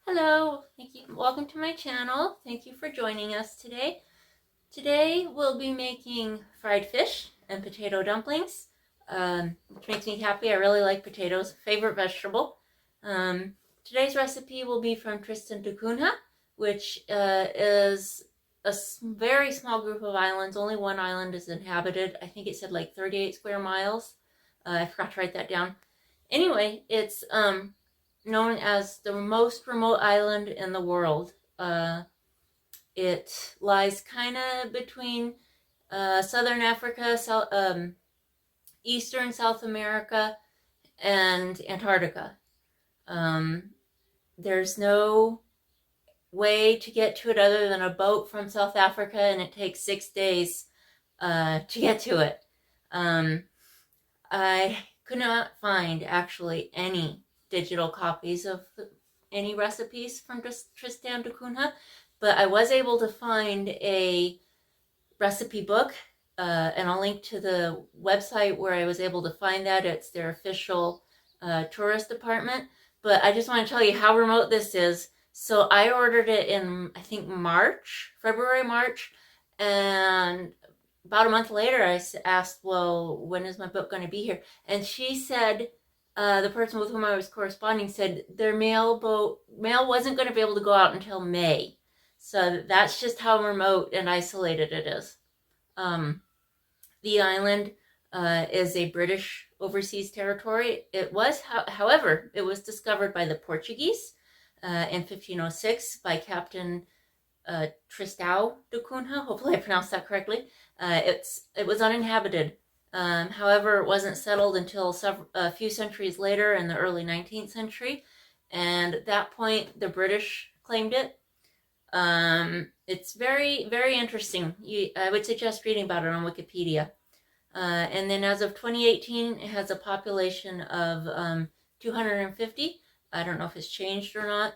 Hello, thank you. Welcome to my channel. Thank you for joining us today. Today we'll be making fried fish and potato dumplings, which makes me happy. I really like potatoes, favorite vegetable. Today's recipe will be from Tristan to Cunha, which is a very small group of islands. Only one island is inhabited. I think it said like 38 square miles. I forgot to write that down. Anyway, it's known as the most remote island in the world. It lies kind of between southern Africa, eastern South America, and Antarctica. There's no way to get to it other than a boat from South Africa, and it takes 6 days to get to it. I could not find actually any digital copies of any recipes from Tristan da Cunha, but I was able to find a recipe book, and I'll link to the website where I was able to find that. It's their official tourist department. But I just want to tell you how remote this is. So I ordered it in, I think, February, March, and about a month later I asked, well, when is my book going to be here? And she said, the person with whom I was corresponding said their mail wasn't going to be able to go out until May. So that's just how remote and isolated it is. The island is a British overseas territory. However, it was discovered by the Portuguese in 1506 by Captain Tristan da Cunha. Hopefully I pronounced that correctly. It was uninhabited. However, it wasn't settled until a few centuries later in the early 19th century. And at that point, the British claimed it. It's very, very interesting. I would suggest reading about it on Wikipedia. And then as of 2018, it has a population of 250. I don't know if it's changed or not.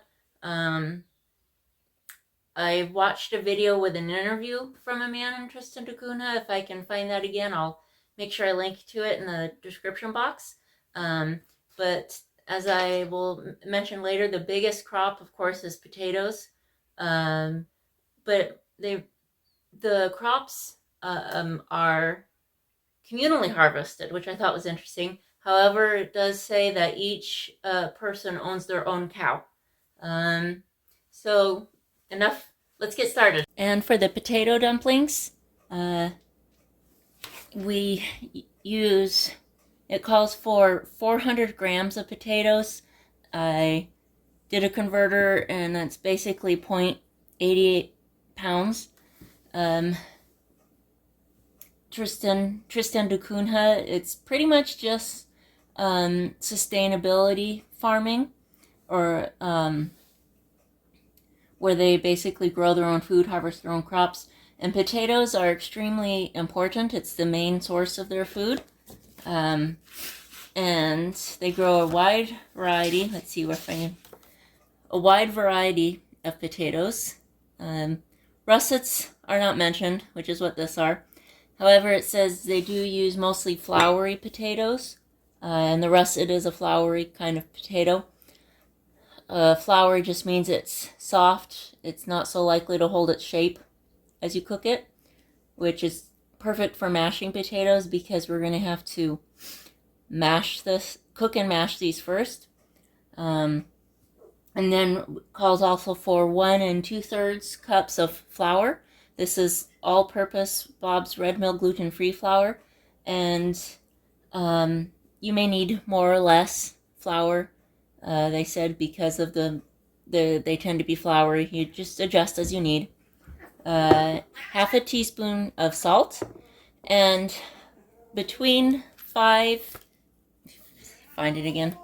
I watched a video with an interview from a man in Tristan da Cunha. If I can find that again, I'll make sure I link to it in the description box. But as I will mention later, the biggest crop, of course, is potatoes. But the crops are communally harvested, which I thought was interesting. However, it does say that each person owns their own cow. So enough, let's get started. And for the potato dumplings, we use, it calls for 400 grams of potatoes. I did a converter, and that's basically 0.88 pounds. Tristan da Cunha, it's pretty much just sustainability farming, or where they basically grow their own food, harvest their own crops. And potatoes are extremely important. It's the main source of their food. And they grow a wide variety. Let's see, we're finding a wide variety of potatoes. Russets are not mentioned, which is what this are. However, it says they do use mostly floury potatoes, and the russet is a floury kind of potato. Floury just means it's soft. It's not so likely to hold its shape as you cook it, which is perfect for mashing potatoes because we're going to have to cook and mash these first. And then calls also for 1 2/3 cups of flour. This is all-purpose Bob's Red Mill gluten-free flour, and you may need more or less flour. They said because of they tend to be floury. You just adjust as you need. Half a teaspoon of salt, and between 5 and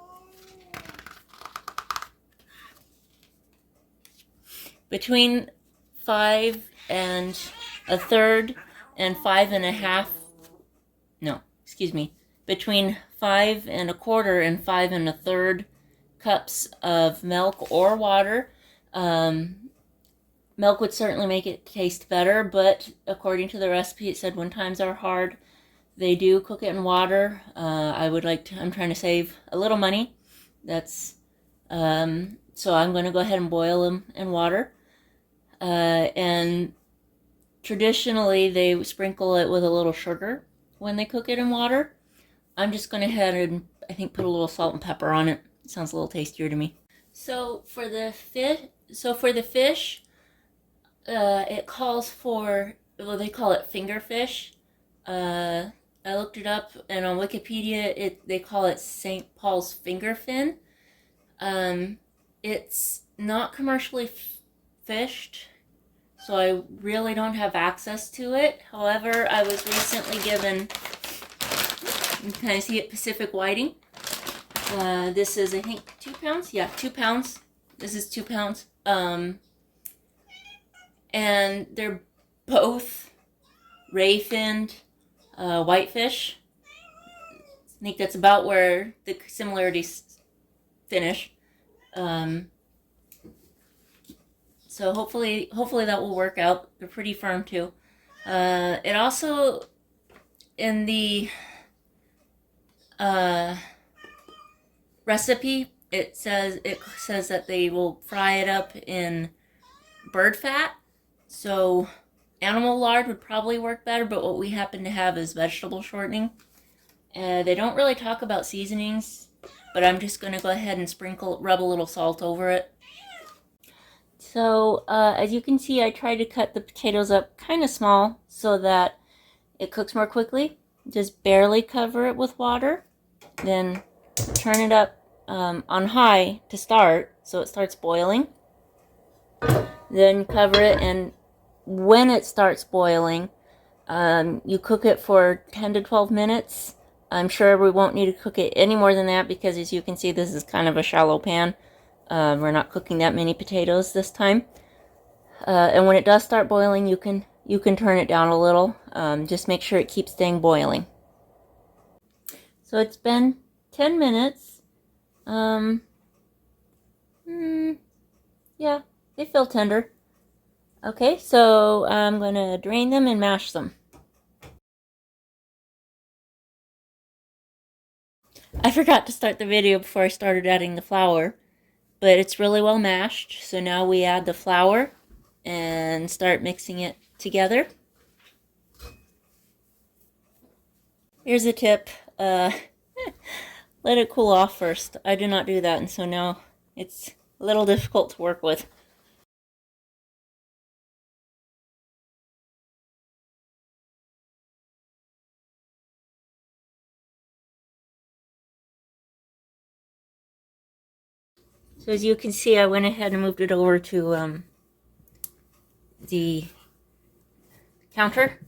1/3 and 5 1/2, between 5 1/4 and 5 1/3 cups of milk or water. Milk would certainly make it taste better, but according to the recipe, it said when times are hard, they do cook it in water. I'm trying to save a little money. That's So I'm going to go ahead and boil them in water. And traditionally they sprinkle it with a little sugar when they cook it in water. I'm just going to head and I think put a little salt and pepper on it. It sounds a little tastier to me. So for the fish, it calls for, well, they call it fingerfish. I looked it up, and on Wikipedia, they call it St. Paul's fingerfin. It's not commercially fished, so I really don't have access to it. However, I was recently given, you can kind of see it, Pacific whiting. This is, I think, 2 pounds. Yeah, 2 pounds. This is 2 pounds. And they're both ray-finned whitefish. I think that's about where the similarities finish. So hopefully that will work out. They're pretty firm too. It also, in the recipe, it says that they will fry it up in bird fat. So animal lard would probably work better, but what we happen to have is vegetable shortening. They don't really talk about seasonings, but I'm just going to go ahead and rub a little salt over it. So as you can see, I tried to cut the potatoes up kind of small so that it cooks more quickly. Just barely cover it with water, then turn it up on high to start so it starts boiling. Then cover it, and when it starts boiling, you cook it for 10 to 12 minutes. I'm sure we won't need to cook it any more than that because, as you can see, this is kind of a shallow pan. We're not cooking that many potatoes this time. And when it does start boiling, you can turn it down a little. Just make sure it keeps staying boiling. So it's been 10 minutes. Yeah, they feel tender. Okay, so I'm going to drain them and mash them. I forgot to start the video before I started adding the flour, but it's really well mashed. So now we add the flour and start mixing it together. Here's a tip. Let it cool off first. I do not do that, and so now it's a little difficult to work with. So as you can see, I went ahead and moved it over to the counter,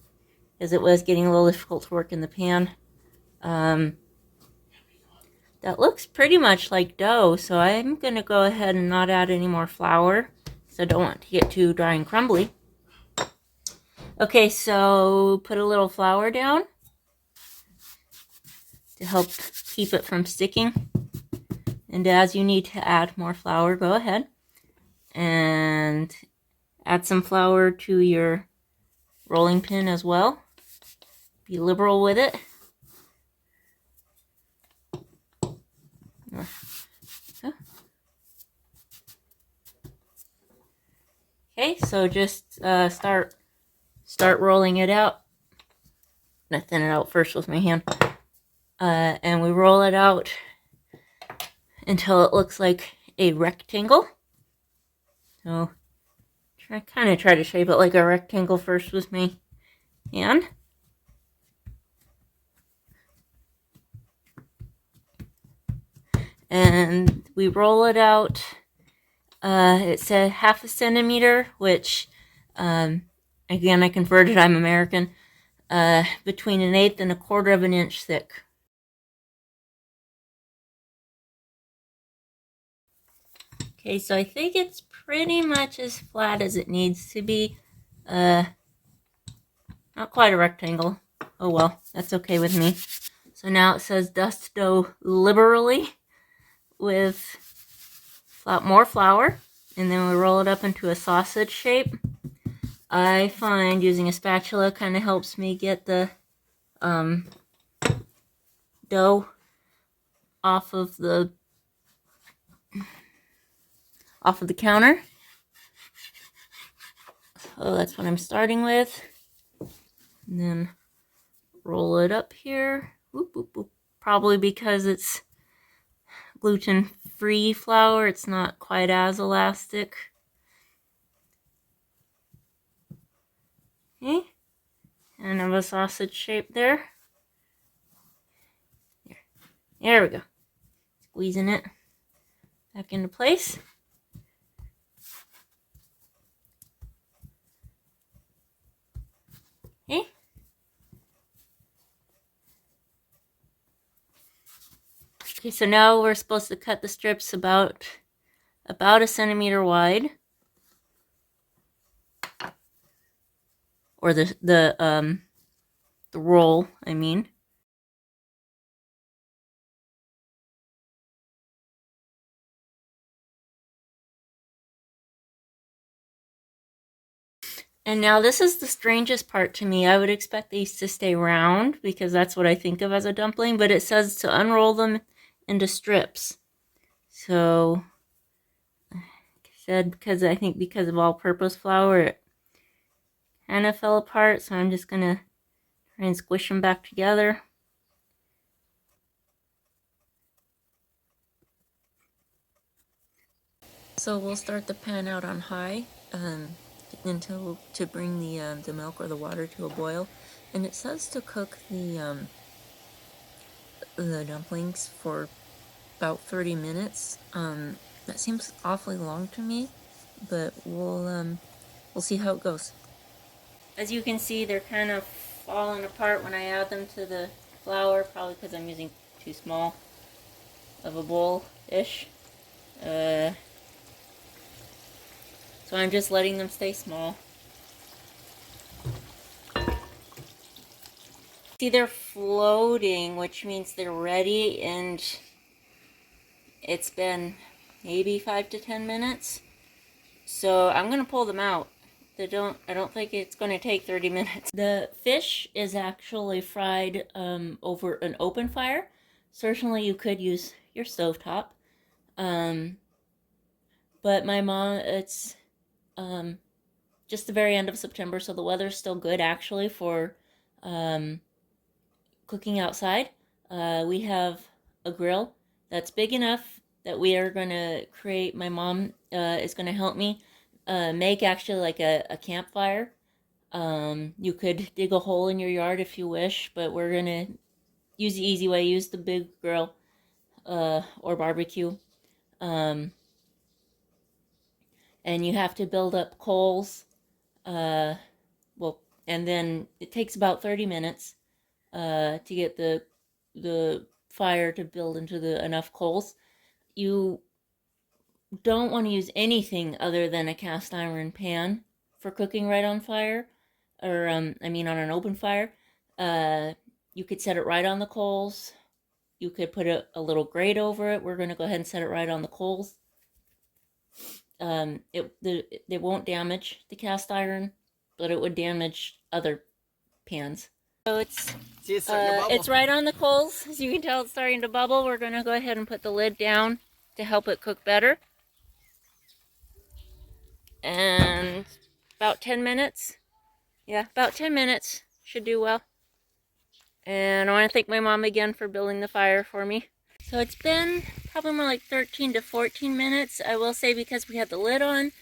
as it was getting a little difficult to work in the pan. That looks pretty much like dough, so I'm going to go ahead and not add any more flour, because I don't want it to get too dry and crumbly. Okay, so put a little flour down to help keep it from sticking. And as you need to add more flour, go ahead and add some flour to your rolling pin as well. Be liberal with it. Okay, so just start rolling it out. I'm gonna thin it out first with my hand. And we roll it out until it looks like a rectangle. So kind of try to shape it like a rectangle first with my hand. And we roll it out. It's a 1/2 centimeter, which, again, I converted, I'm American, between 1/8 and 1/4 of an inch thick. Okay, so I think it's pretty much as flat as it needs to be. Not quite a rectangle. Oh well, that's okay with me. So now it says dust dough liberally with more flour, and then we roll it up into a sausage shape. I find using a spatula kind of helps me get the dough off of the off of the counter. So that's what I'm starting with. And then roll it up here. Whoop, whoop, whoop. Probably because it's gluten-free flour, it's not quite as elastic. Okay. And I have a sausage shape there. There we go. Squeezing it back into place. Okay. Okay, so now we're supposed to cut the strips about a centimeter wide. Or the roll, I mean. And now this is the strangest part to me. I would expect these to stay round because that's what I think of as a dumpling, but it says to unroll them into strips. So, like I said, because I think because of all-purpose flour, it kind of fell apart, so I'm just going to try and squish them back together. So we'll start the pan out on high until to bring the milk or the water to a boil, and it says to cook the dumplings for about 30 minutes. That seems awfully long to me, but we'll see how it goes. As you can see, they're kind of falling apart when I add them to the flour, probably because I'm using too small of a bowl-ish. So I'm just letting them stay small. See, they're floating, which means they're ready, and it's been maybe 5 to 10 minutes. So I'm gonna pull them out. I don't think it's gonna take 30 minutes. The fish is actually fried over an open fire. Certainly you could use your stovetop. But my mom, it's just the very end of September, so the weather's still good actually for cooking outside. We have a grill that's big enough that we are going to create. My mom is going to help me make actually like a campfire. You could dig a hole in your yard if you wish, but we're going to use the easy way, use the big grill or barbecue. And you have to build up coals. Well, and then it takes about 30 minutes to get the fire to build into enough coals. You don't want to use anything other than a cast iron pan for cooking right on fire, or I mean on an open fire. You could set it right on the coals. You could put a little grate over it. We're going to go ahead and set it right on the coals. They won't damage the cast iron, but it would damage other pans. So it's right on the coals. As you can tell, it's starting to bubble. We're going to go ahead and put the lid down to help it cook better. And about 10 minutes. Yeah, about 10 minutes should do well. And I want to thank my mom again for building the fire for me. So it's been probably more like 13 to 14 minutes. I will say, because we had the lid on,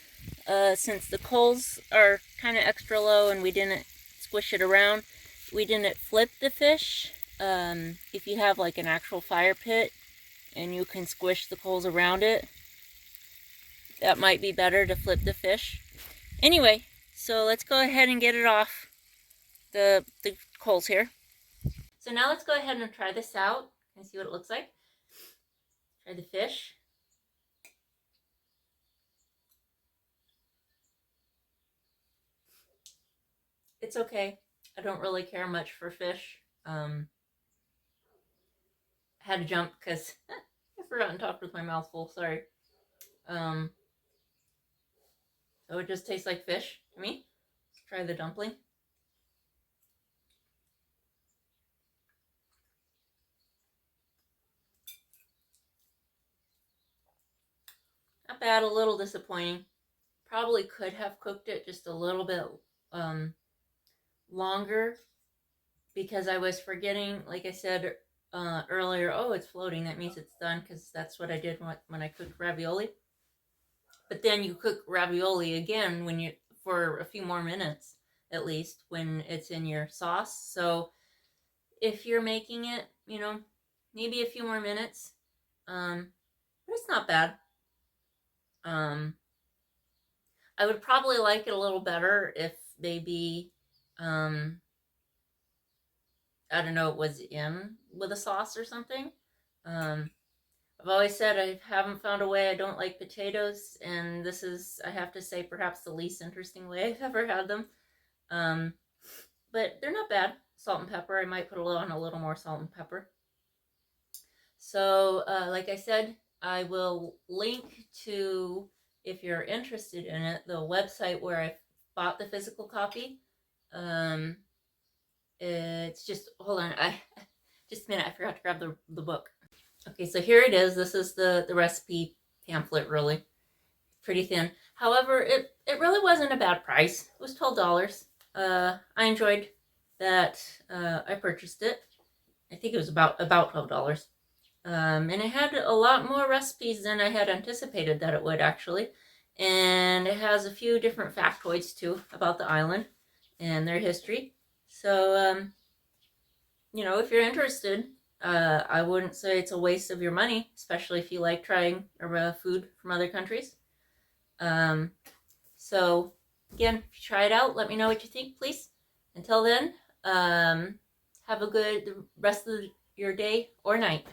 since the coals are kind of extra low and we didn't squish it around, we didn't flip the fish. If you have like an actual fire pit and you can squish the coals around it, that might be better to flip the fish. Anyway, so let's go ahead and get it off the coals here. So now let's go ahead and try this out and see what it looks like. Try the fish. It's okay. I don't really care much for fish. I had to jump because I forgot and talked with my mouth full. Sorry. So it just tastes like fish to me. Let's try the dumpling. Not bad. bad, a little disappointing. Probably could have cooked it just a little bit longer because I was forgetting, like I said earlier, oh, it's floating. That means it's done because that's what I did when I cooked ravioli. But then you cook ravioli again when you for a few more minutes at least when it's in your sauce. So if you're making it, maybe a few more minutes. But it's not bad. I would probably like it a little better if maybe I don't know, it was in with a sauce or something. I've always said I haven't found a way. I don't like potatoes, and this is, I have to say, perhaps the least interesting way I've ever had them. But they're not bad. Salt and pepper. I might put on a little more salt and pepper. So, like I said, I will link to, if you're interested in it, the website where I bought the physical copy. It's just, hold on, just a minute, I forgot to grab the book. Okay, so here it is. This is the recipe pamphlet, really. Pretty thin. However, it really wasn't a bad price. It was $12. I enjoyed that. I purchased it. I think it was about $12. And it had a lot more recipes than I had anticipated that it would, actually. And it has a few different factoids, too, about the island and their history. So, if you're interested, I wouldn't say it's a waste of your money, especially if you like trying food from other countries. So, again, if you try it out, let me know what you think, please. Until then, have a good rest of your day or night.